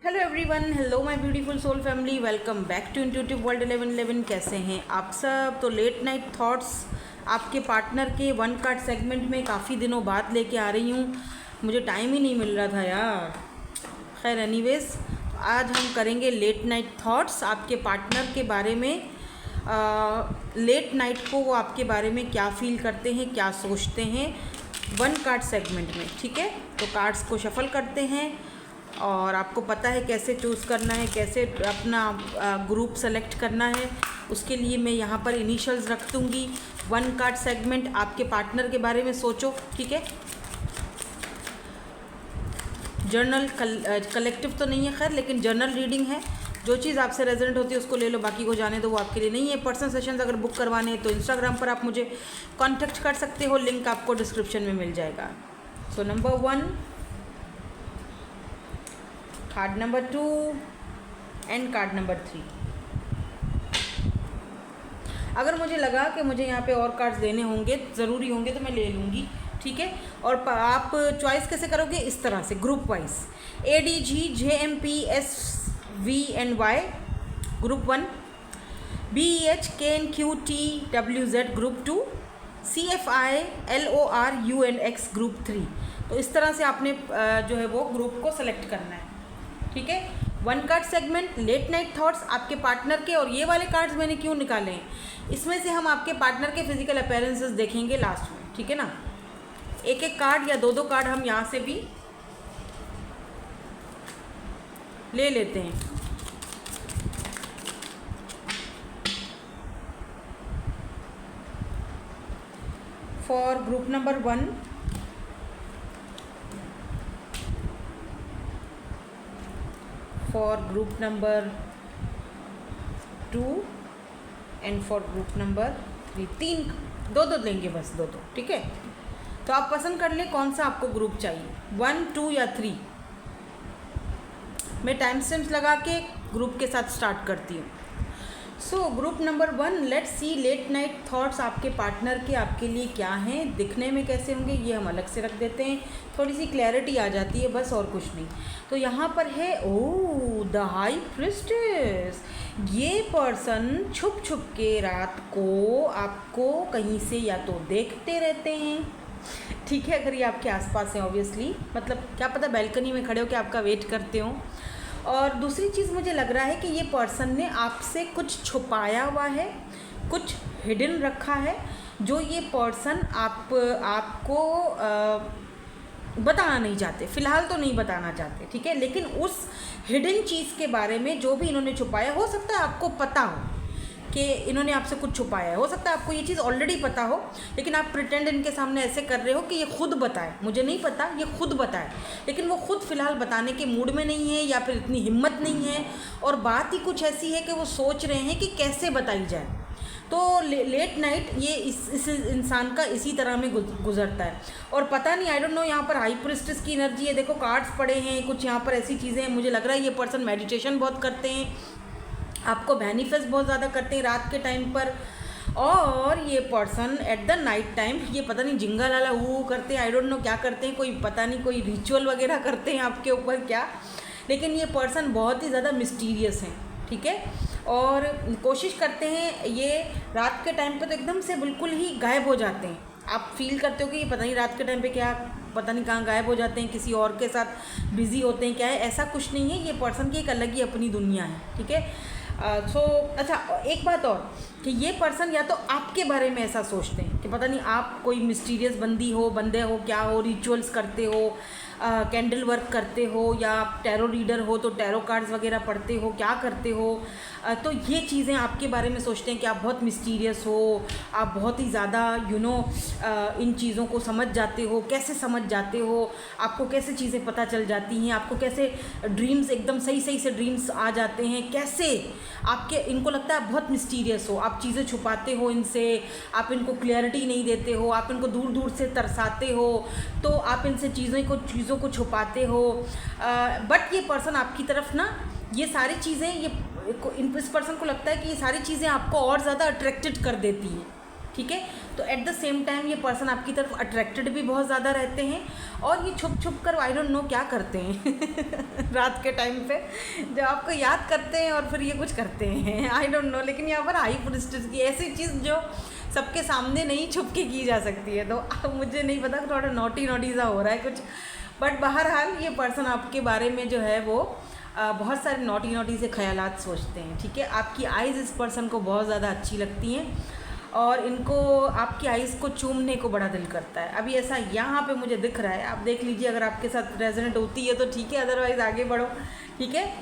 Hello everyone, hello my beautiful soul family, welcome back to intuitive world 1111। कैसे हैं आप सब? तो लेट नाइट थॉट्स आपके पार्टनर के वन कार्ड सेगमेंट में काफ़ी दिनों बाद लेके आ रही हूँ। मुझे टाइम ही नहीं मिल रहा था यार। खैर एनीवेज, आज हम करेंगे लेट नाइट थॉट्स आपके पार्टनर के बारे में। लेट नाइट को वो आपके बारे में क्या फील करते हैं, क्या सोचते हैं वन कार्ड सेगमेंट में। ठीक है, तो कार्ड्स को शफल करते हैं और आपको पता है कैसे चूज़ करना है, कैसे अपना ग्रुप सेलेक्ट करना है। उसके लिए मैं यहाँ पर इनिशियल्स रख दूँगी। वन कार्ड सेगमेंट आपके पार्टनर के बारे में सोचो। ठीक है, जर्नल कलेक्टिव तो नहीं है खैर, लेकिन जर्नल रीडिंग है। जो चीज़ आपसे रेजोनेट होती है उसको ले लो, बाकी को जाने दो, वो आपके लिए नहीं है। पर्सनल सेशंस अगर बुक करवाने हैं तो इंस्टाग्राम पर आप मुझे कांटेक्ट कर सकते हो, लिंक आपको डिस्क्रिप्शन में मिल जाएगा। So number 1, card number 2 and card number 3। अगर मुझे लगा कि मुझे यहाँ पे और कार्ड्स लेने होंगे, ज़रूरी होंगे, तो मैं ले लूँगी। ठीक है, और आप चॉइस कैसे करोगे? इस तरह से group wise ADG JMP SV and Y group 1, BEH KNQ TWZ group 2, CFI LOR U and X group 3। तो इस तरह से आपने जो है वो ग्रुप को सेलेक्ट करना है। ठीक है, one card segment late night thoughts आपके पार्टनर के। और ये वाले कार्ड्स मैंने क्यों निकाले हैं, इसमें से हम आपके पार्टनर के फिजिकल अपीयरेंसेस देखेंगे लास्ट में। ठीक है ना, एक एक कार्ड या दो दो कार्ड हम यहाँ से भी ले लेते हैं। For group number 1, for group number 2 and for group number 3। तीन दो दो लेंगे, बस दो दो। ठीक है, तो आप पसंद कर लें कौन सा आपको ग्रुप चाहिए, 1, 2 या 3। मैं टाइम स्टैम्प्स लगा के ग्रुप के साथ स्टार्ट करती हूँ। So group number 1, let's see late night thoughts आपके पार्टनर के आपके लिए क्या हैं, दिखने में कैसे होंगे, ये हम अलग से रख देते हैं। थोड़ी सी क्लैरिटी आ जाती है, बस और कुछ नहीं। तो यहाँ पर है द हाई प्रिस्टेस। ये पर्सन छुप छुप के रात को आपको कहीं से या तो देखते रहते हैं। ठीक है, अगर ये आपके आसपास है ऑब्वियसली, मतलब क्या पता बैल्कनी में खड़े होकर आपका वेट करते हो। और दूसरी चीज़ मुझे लग रहा है कि ये पर्सन ने आपसे कुछ छुपाया हुआ है, कुछ हिडन रखा है, जो ये पर्सन आपको बताना नहीं चाहते। फ़िलहाल तो नहीं बताना चाहते। ठीक है, लेकिन उस हिडन चीज़ के बारे में जो भी इन्होंने छुपाया, हो सकता है आपको पता हो कि इन्होंने आपसे कुछ छुपाया है, हो सकता है आपको ये चीज़ ऑलरेडी पता हो, लेकिन आप प्रिटेंड इनके सामने ऐसे कर रहे हो कि ये खुद बताए। मुझे नहीं पता, ये खुद बताए, लेकिन वो खुद फ़िलहाल बताने के मूड में नहीं है, या फिर इतनी हिम्मत नहीं है। और बात ही कुछ ऐसी है कि वो सोच रहे हैं कि कैसे बताई जाए। तो लेट नाइट ये इस इंसान का इसी तरह में गुजरता है। और पता नहीं, आई डोंट नो, यहाँ पर हाई प्रिस्टेस की एनर्जी है। देखो कार्ड्स पड़े हैं, कुछ यहाँ पर ऐसी चीज़ें हैं। मुझे लग रहा है ये पर्सन मेडिटेशन बहुत करते हैं, आपको मैनिफेस्ट बहुत ज़्यादा करते हैं रात के टाइम पर। और ये person at the night time, ये पता नहीं जिंगा लाला वो करते हैं, आई डोंट नो क्या करते हैं, कोई पता नहीं, कोई रिचुअल वगैरह करते हैं आपके ऊपर क्या। लेकिन ये पर्सन बहुत ही ज़्यादा मिस्टीरियस हैं। ठीक है, और कोशिश करते हैं ये रात के टाइम पे तो एकदम से बिल्कुल ही गायब हो जाते हैं। आप फील करते हो कि ये पता नहीं रात के टाइम पे क्या, पता नहीं कहाँ गायब हो जाते हैं, किसी और के साथ बिज़ी होते हैं, क्या है, ऐसा कुछ नहीं है। ये पर्सन की एक अलग ही अपनी दुनिया है। ठीक है, अच्छा एक बात और, कि ये पर्सन या तो आपके बारे में ऐसा सोचते हैं कि पता नहीं आप कोई मिस्टीरियस बंदे हो, क्या हो, रिचुअल्स करते हो, कैंडल वर्क करते हो, या आप टैरो रीडर हो तो टैरो कार्ड्स वगैरह पढ़ते हो, क्या करते हो। तो ये चीज़ें आपके बारे में सोचते हैं कि आप बहुत मिस्टीरियस हो, आप बहुत ही ज़्यादा इन चीज़ों को समझ जाते हो। कैसे समझ जाते हो, आपको कैसे चीज़ें पता चल जाती हैं, आपको कैसे ड्रीम्स एकदम सही सही से ड्रीम्स आ जाते हैं, कैसे आपके इनको लगता है आप बहुत मिस्टीरियस हो, आप चीज़ें छुपाते हो इनसे, आप इनको क्लियरिटी नहीं देते हो, आप इनको दूर दूर से तरसाते हो, तो आप इनसे चीज़ों को छुपाते हो। बट ये पर्सन आपकी तरफ ना ये सारी चीज़ें, इस पर्सन को लगता है कि ये सारी चीज़ें आपको और ज़्यादा अट्रैक्टेड कर देती हैं। ठीक है। तो एट द सेम टाइम ये पर्सन आपकी तरफ अट्रैक्टेड भी बहुत ज़्यादा रहते हैं, और ये छुप छुप कर आई डोंट नो क्या करते हैं रात के टाइम पे जब आपको याद करते हैं और फिर ये कुछ करते हैं, आई डोंट नो। लेकिन यहाँ पर हाई प्रिस्टेस की ऐसी चीज़ जो सबके सामने नहीं छुप के की जा सकती है, तो मुझे नहीं पता, थोड़ा नोटी सा हो रहा है कुछ, बट बहरहाल ये पर्सन आपके बारे में जो है वो बहुत सारे नोटी से ख्यालात सोचते हैं, ठीक है। आपकी आइज़ इस पर्सन को बहुत ज़्यादा अच्छी लगती हैं और इनको आपकी आइज़ को चूमने को बड़ा दिल करता है। अभी ऐसा यहाँ पे मुझे दिख रहा है, आप देख लीजिए, अगर आपके साथ रेजोनेट होती है तो ठीक है, अदरवाइज़ आगे बढ़ो, ठीक है।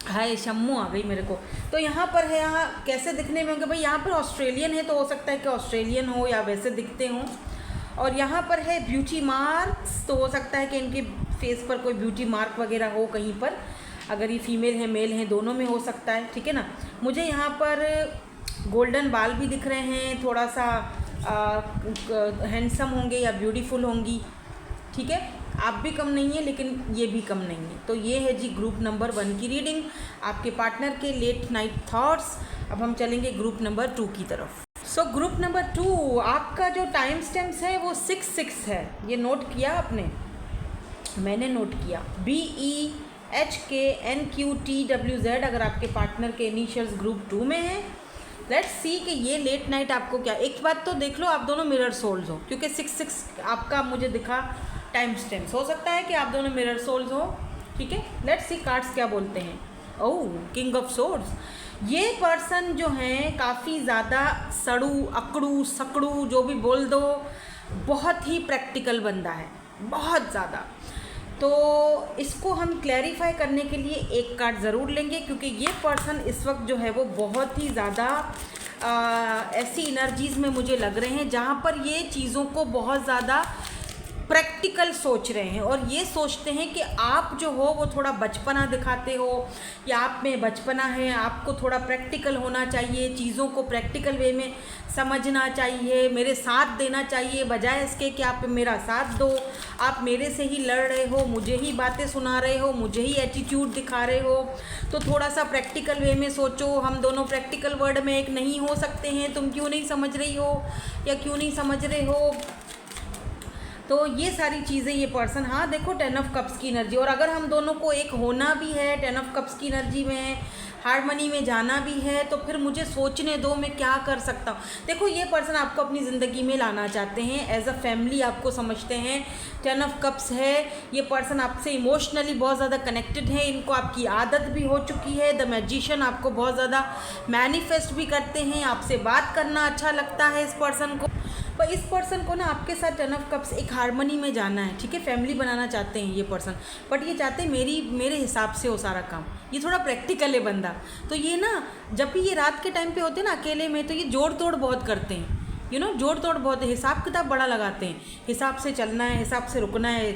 हाय शम्मू आ गई मेरे को। तो यहाँ पर है, यहाँ कैसे दिखने में होंगे भाई, यहाँ पर ऑस्ट्रेलियन है तो हो सकता है कि ऑस्ट्रेलियन हो या वैसे दिखते हों। और यहाँ पर है ब्यूटी मार्क्स, तो हो सकता है कि इनके फेस पर कोई ब्यूटी मार्क वगैरह हो कहीं पर, अगर ये फीमेल है मेल है दोनों में हो सकता है, ठीक है ना। मुझे यहाँ पर गोल्डन बाल भी दिख रहे हैं, थोड़ा सा हैंडसम होंगे या ब्यूटीफुल होंगी, ठीक है। आप भी कम नहीं है लेकिन ये भी कम नहीं है। तो ये है जी ग्रुप नंबर 1 की रीडिंग, आपके पार्टनर के लेट नाइट थॉट्स। अब हम चलेंगे ग्रुप नंबर 2 की तरफ। सो ग्रुप नंबर 2, आपका जो टाइम स्टैम्प्स है वो 6-6 है। ये नोट किया आपने? मैंने नोट किया। BEHKNQTWZ अगर आपके पार्टनर के इनिशियल्स ग्रुप 2 में है। लेट्स सी कि ये लेट नाइट आपको क्या, एक बात तो देख लो, आप दोनों मिरर सोल्स हो, क्योंकि 6-6 आपका मुझे दिखा टाइम स्टैम्प्स। हो सकता है कि आप दोनों मिरर सोल्स हो, ठीक है। लेट्स सी कार्ड्स क्या बोलते हैं। ओह, किंग ऑफ सोर्ड्स। ये पर्सन जो हैं काफ़ी ज़्यादा सड़ू अकड़ू सकड़ू जो भी बोल दो, बहुत ही प्रैक्टिकल बंदा है, बहुत ज़्यादा। तो इसको हम क्लैरिफाई करने के लिए एक कार्ड ज़रूर लेंगे, क्योंकि ये पर्सन इस वक्त जो है वो बहुत ही ज़्यादा ऐसी एनर्जीज़ में मुझे लग रहे हैं जहाँ पर ये चीज़ों को बहुत ज़्यादा प्रैक्टिकल सोच रहे हैं, और ये सोचते हैं कि आप जो हो वो थोड़ा बचपना दिखाते हो, या आप में बचपना है, आपको थोड़ा प्रैक्टिकल होना चाहिए, चीज़ों को प्रैक्टिकल वे में समझना चाहिए, मेरे साथ देना चाहिए, बजाय इसके कि आप मेरा साथ दो, आप मेरे से ही लड़ रहे हो, मुझे ही बातें सुना रहे हो, मुझे ही एटीट्यूड दिखा रहे हो। तो थोड़ा सा प्रैक्टिकल वे में सोचो, हम दोनों प्रैक्टिकल वर्ड में एक नहीं हो सकते हैं, तुम क्यों नहीं समझ रही हो या क्यों नहीं समझ रहे हो। तो ये सारी चीज़ें ये पर्सन, हाँ देखो 10 ऑफ कप्स की एनर्जी, और अगर हम दोनों को एक होना भी है, 10 ऑफ कप्स की एनर्जी में हार्मनी में जाना भी है, तो फिर मुझे सोचने दो मैं क्या कर सकता हूँ। देखो ये पर्सन आपको अपनी ज़िंदगी में लाना चाहते हैं, एज अ फैमिली आपको समझते हैं। 10 ऑफ कप्स है, ये पर्सन आपसे इमोशनली बहुत ज़्यादा कनेक्टेड है, इनको आपकी आदत भी हो चुकी है। द मैजिशियन आपको बहुत ज़्यादा मैनिफेस्ट भी करते हैं, आपसे बात करना अच्छा लगता है इस पर्सन को। पर इस पर्सन को ना आपके साथ 10 ऑफ कप्स एक हार्मनी में जाना है, ठीक है, फैमिली बनाना चाहते हैं ये पर्सन, बट ये चाहते हैं मेरे हिसाब से हो सारा काम। ये थोड़ा प्रैक्टिकल है बंदा, तो ये ना जब भी ये रात के टाइम पे होते हैं ना अकेले में, तो ये जोड़ तोड़ बहुत करते हैं, यू नो, जोड़ तोड़ बहुत, हिसाब किताब बड़ा लगाते हैं, हिसाब से चलना है, हिसाब से रुकना है।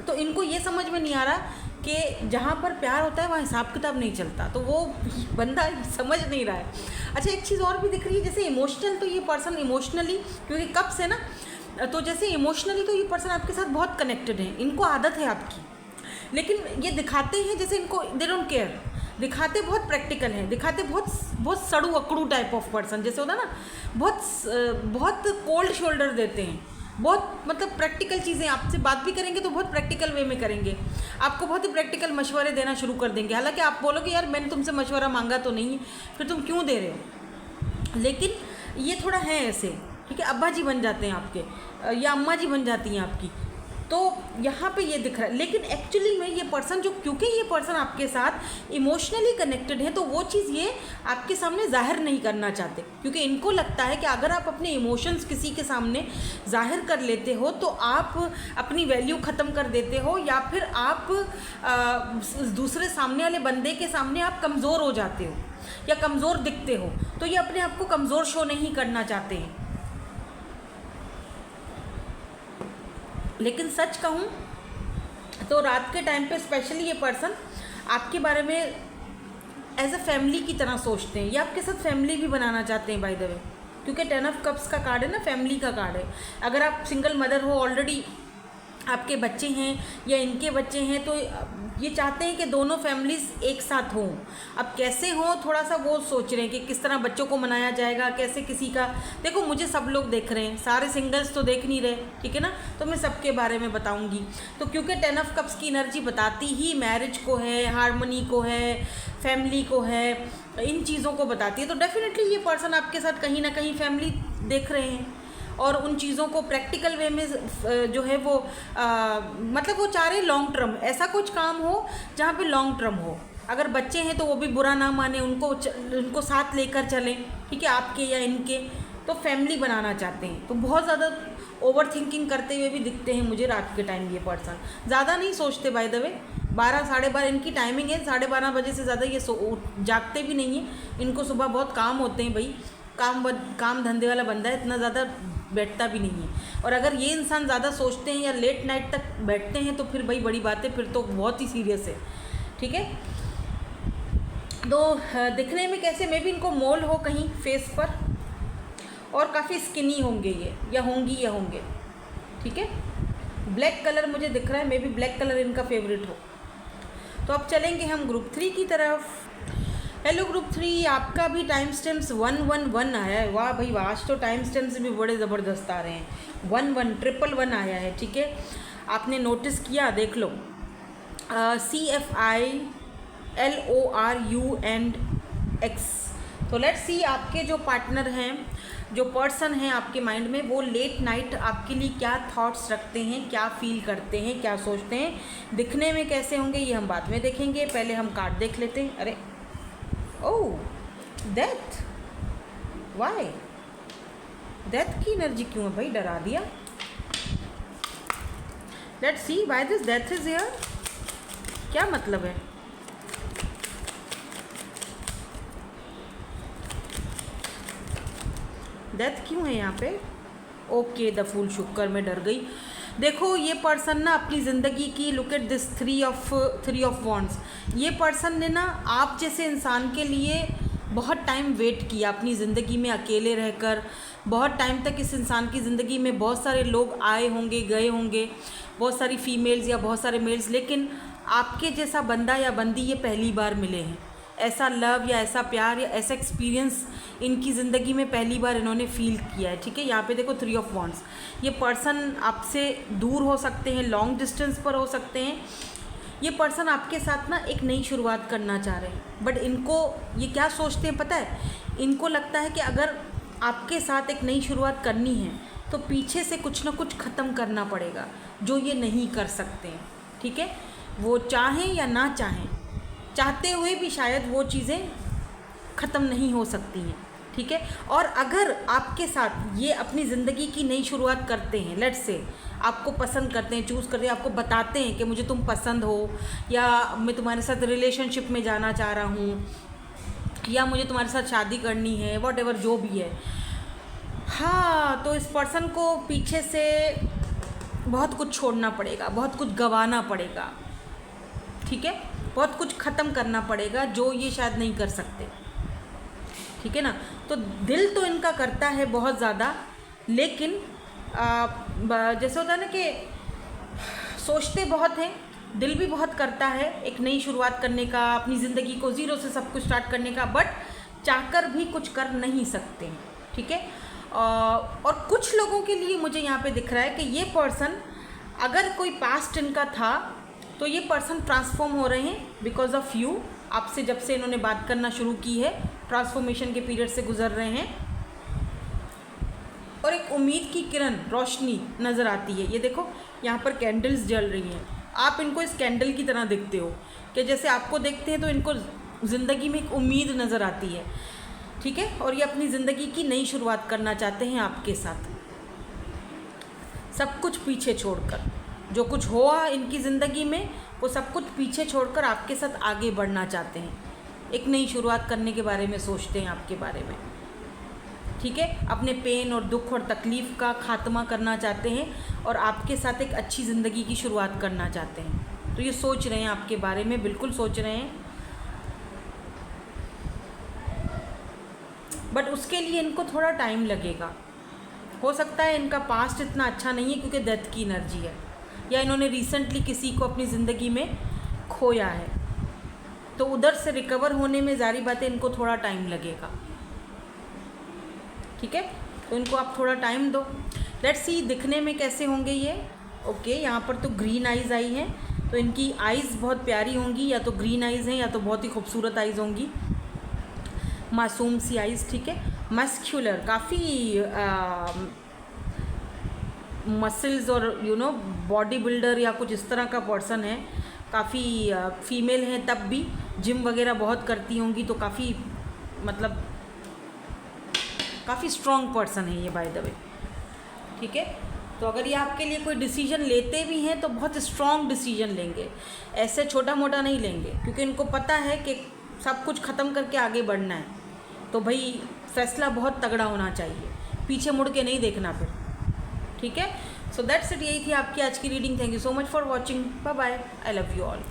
तो इनको ये समझ में नहीं आ रहा कि जहाँ पर प्यार होता है वहाँ हिसाब किताब नहीं चलता, तो वो बंदा समझ नहीं रहा है। अच्छा एक चीज़ और भी दिख रही है, जैसे इमोशनल, तो ये पर्सन इमोशनली, क्योंकि कब से ना, तो जैसे इमोशनली तो ये पर्सन आपके साथ बहुत कनेक्टेड है, इनको आदत है आपकी, लेकिन ये दिखाते हैं जैसे इनको दे डोंट केयर, दिखाते बहुत प्रैक्टिकल हैं, दिखाते बहुत सड़ू अकड़ू टाइप ऑफ पर्सन, जैसे होता है ना, बहुत कोल्ड शोल्डर देते हैं, बहुत मतलब प्रैक्टिकल चीज़ें, आपसे बात भी करेंगे तो बहुत प्रैक्टिकल वे में करेंगे, आपको बहुत ही प्रैक्टिकल मशवरे देना शुरू कर देंगे। हालांकि आप बोलोगे यार मैंने तुमसे मशवरा मांगा तो नहीं है, फिर तुम क्यों दे रहे हो, लेकिन ये थोड़ा है ऐसे, ठीक है, अब्बा जी बन जाते हैं आपके या अम्मा जी बन जाती हैं आपकी। तो यहाँ पे ये दिख रहा है, लेकिन एक्चुअली में ये पर्सन जो, क्योंकि ये पर्सन आपके साथ इमोशनली कनेक्टेड है, तो वो चीज़ ये आपके सामने जाहिर नहीं करना चाहते, क्योंकि इनको लगता है कि अगर आप अपने इमोशंस किसी के सामने जाहिर कर लेते हो तो आप अपनी वैल्यू ख़त्म कर देते हो, या फिर आप दूसरे सामने वाले बंदे के सामने आप कमज़ोर हो जाते हो या कमज़ोर दिखते हो। तो ये अपने आप को कमज़ोर शो नहीं करना चाहते हैं। लेकिन सच कहूँ तो रात के टाइम पे स्पेशली ये पर्सन आपके बारे में एज अ फैमिली की तरह सोचते हैं, ये आपके साथ फैमिली भी बनाना चाहते हैं बाय द वे, क्योंकि 10 ऑफ कप्स का कार्ड है ना, फैमिली का कार्ड है। अगर आप सिंगल मदर हो, ऑलरेडी आपके बच्चे हैं या इनके बच्चे हैं, तो ये चाहते हैं कि दोनों फैमिलीज एक साथ हों। अब कैसे हों थोड़ा सा वो सोच रहे हैं कि किस तरह बच्चों को मनाया जाएगा, कैसे किसी का। देखो मुझे सब लोग देख रहे हैं, सारे सिंगल्स तो देख नहीं रहे, ठीक है ना, तो मैं सबके बारे में बताऊंगी। तो क्योंकि 10 ऑफ कप्स की एनर्जी बताती ही मैरिज को है, हार्मनी को है, फैमिली को है, इन चीज़ों को बताती है। तो डेफिनेटली ये पर्सन आपके साथ कहीं ना कहीं फैमिली देख रहे हैं और उन चीज़ों को प्रैक्टिकल वे में जो है वो मतलब वो चाह रहे लॉन्ग टर्म, ऐसा कुछ काम हो जहाँ पे लॉन्ग टर्म हो। अगर बच्चे हैं तो वो भी बुरा ना माने, उनको साथ लेकर चलें, ठीक है, आपके या इनके। तो फैमिली बनाना चाहते हैं। तो बहुत ज़्यादा ओवर थिंकिंग करते हुए भी दिखते हैं मुझे रात के टाइम ये पर्सन। ज़्यादा नहीं सोचते बाय द वे, 12 साढ़े 12 इनकी टाइमिंग है, 12:30 बजे से ज़्यादा ये जागते भी नहीं हैं। इनको सुबह बहुत काम होते हैं भाई, काम धंधे वाला बंदा है, इतना ज़्यादा बैठता भी नहीं है। और अगर ये इंसान ज़्यादा सोचते हैं या लेट नाइट तक बैठते हैं तो फिर भाई बड़ी बात है, फिर तो बहुत ही सीरियस है, ठीक है। तो दिखने में कैसे, मे भी इनको मोल हो कहीं फेस पर, और काफ़ी स्किनी होंगे ये, या होंगे, ठीक है। ब्लैक कलर मुझे दिख रहा है, मे बी ब्लैक कलर इनका फेवरेट हो। तो अब चलेंगे हम ग्रुप 3 की तरफ। हेलो ग्रुप 3, आपका भी टाइम स्टैम्प्स 111 आया है। वाह भाई वाह, आज तो टाइम स्टैम्प्स भी बड़े ज़बरदस्त आ रहे हैं। 111 आया है, ठीक है। आपने नोटिस किया, देख लो, CFILORUNX। तो लेट्स सी आपके जो पार्टनर हैं, जो पर्सन हैं आपके माइंड में, वो लेट नाइट आपके लिए क्या थॉट्स रखते हैं, क्या फील करते हैं, क्या सोचते हैं, दिखने में कैसे होंगे, ये हम बाद में देखेंगे। पहले हम कार्ड देख लेते हैं। अरे ओह, डेथ, वाई डेथ की एनर्जी क्यों है भाई, डरा दिया। Let's see why this death is here, क्या मतलब है। डेथ क्यों है यहाँ पे। ओके, द फूल, शुक्र, मैं डर गई। देखो ये पर्सन ना अपनी ज़िंदगी की, look at this three of wands. ये पर्सन ने ना आप जैसे इंसान के लिए बहुत टाइम वेट किया अपनी ज़िंदगी में, अकेले रहकर। बहुत टाइम तक इस इंसान की ज़िंदगी में बहुत सारे लोग आए होंगे, गए होंगे, बहुत सारी फीमेल्स या बहुत सारे मेल्स, लेकिन आपके जैसा बंदा या बंदी ये पहली बार मिले हैं। ऐसा लव या ऐसा प्यार या ऐसा एक्सपीरियंस इनकी ज़िंदगी में पहली बार इन्होंने फील किया है, ठीक है। यहाँ पे देखो 3 ऑफ वॉन्ड्स। ये पर्सन आपसे दूर हो सकते हैं, लॉन्ग डिस्टेंस पर हो सकते हैं। ये पर्सन आपके साथ ना एक नई शुरुआत करना चाह रहे हैं, बट इनको ये क्या सोचते हैं पता है, इनको लगता है कि अगर आपके साथ एक नई शुरुआत करनी है तो पीछे से कुछ ना कुछ ख़त्म करना पड़ेगा, जो ये नहीं कर सकते हैं, ठीक है। वो चाहें या ना चाहें, चाहते हुए भी शायद वो चीज़ें ख़त्म नहीं हो सकती हैं, ठीक है। और अगर आपके साथ ये अपनी ज़िंदगी की नई शुरुआत करते हैं, लेट्स से आपको पसंद करते हैं, चूज़ करते हैं, आपको बताते हैं कि मुझे तुम पसंद हो, या मैं तुम्हारे साथ रिलेशनशिप में जाना चाह रहा हूँ, या मुझे तुम्हारे साथ शादी करनी है, वॉट एवर जो भी है, हाँ, तो इस पर्सन को पीछे से बहुत कुछ छोड़ना पड़ेगा, बहुत कुछ गंवाना पड़ेगा, ठीक है। बहुत कुछ ख़त्म करना पड़ेगा जो ये शायद नहीं कर सकते, ठीक है ना। तो दिल तो इनका करता है बहुत ज़्यादा, लेकिन जैसे होता है ना कि सोचते बहुत हैं, दिल भी बहुत करता है एक नई शुरुआत करने का, अपनी ज़िंदगी को ज़ीरो से सब कुछ स्टार्ट करने का, बट चाहकर भी कुछ कर नहीं सकते, ठीक है। और कुछ लोगों के लिए मुझे यहाँ पे दिख रहा है कि ये पर्सन, अगर कोई पास्ट इनका था तो ये पर्सन ट्रांसफॉर्म हो रहे हैं बिकॉज ऑफ यू। आपसे जब से इन्होंने बात करना शुरू की है, ट्रांसफॉर्मेशन के पीरियड से गुजर रहे हैं, और एक उम्मीद की किरण, रोशनी नज़र आती है। ये देखो यहाँ पर कैंडल्स जल रही हैं, आप इनको इस कैंडल की तरह देखते हो कि जैसे आपको देखते हैं तो इनको ज़िंदगी में एक उम्मीद नज़र आती है, ठीक है। और ये अपनी ज़िंदगी की नई शुरुआत करना चाहते हैं आपके साथ, सब कुछ पीछे छोड़कर। जो कुछ हुआ इनकी ज़िंदगी में वो सब कुछ पीछे छोड़कर आपके साथ आगे बढ़ना चाहते हैं, एक नई शुरुआत करने के बारे में सोचते हैं आपके बारे में, ठीक है। अपने पेन और दुख और तकलीफ़ का खात्मा करना चाहते हैं और आपके साथ एक अच्छी ज़िंदगी की शुरुआत करना चाहते हैं। तो ये सोच रहे हैं आपके बारे में, बिल्कुल सोच रहे हैं, बट उसके लिए इनको थोड़ा टाइम लगेगा। हो सकता है इनका पास्ट इतना अच्छा नहीं है क्योंकि डेथ की एनर्जी है, या इन्होंने रिसेंटली किसी को अपनी ज़िंदगी में खोया है, तो उधर से रिकवर होने में ज़ाहिर बात है इनको थोड़ा टाइम लगेगा, ठीक है। तो इनको आप थोड़ा टाइम दो। लेट्स सी दिखने में कैसे होंगे ये। ओके, यहाँ पर तो ग्रीन आइज़ आई हैं, तो इनकी आइज़ बहुत प्यारी होंगी, या तो ग्रीन आइज़ हैं या तो बहुत ही खूबसूरत आइज़ होंगी, मासूम सी आइज़, ठीक है। मस्क्यूलर, काफ़ी मसल्स और बॉडी बिल्डर या कुछ इस तरह का पर्सन है, काफ़ी फीमेल हैं तब भी, जिम वगैरह बहुत करती होंगी, तो काफ़ी मतलब काफ़ी स्ट्रॉन्ग पर्सन है ये बाय द वे, ठीक है। तो अगर ये आपके लिए कोई डिसीजन लेते भी हैं तो बहुत स्ट्रॉन्ग डिसीजन लेंगे, ऐसे छोटा मोटा नहीं लेंगे, क्योंकि इनको पता है कि सब कुछ ख़त्म करके आगे बढ़ना है, तो भाई फैसला बहुत तगड़ा होना चाहिए, पीछे मुड़ के नहीं देखना फिर, ठीक है। सो दैट्स इट, यही थी आपकी आज की reading. Thank you so much for watching, bye bye, I love you all.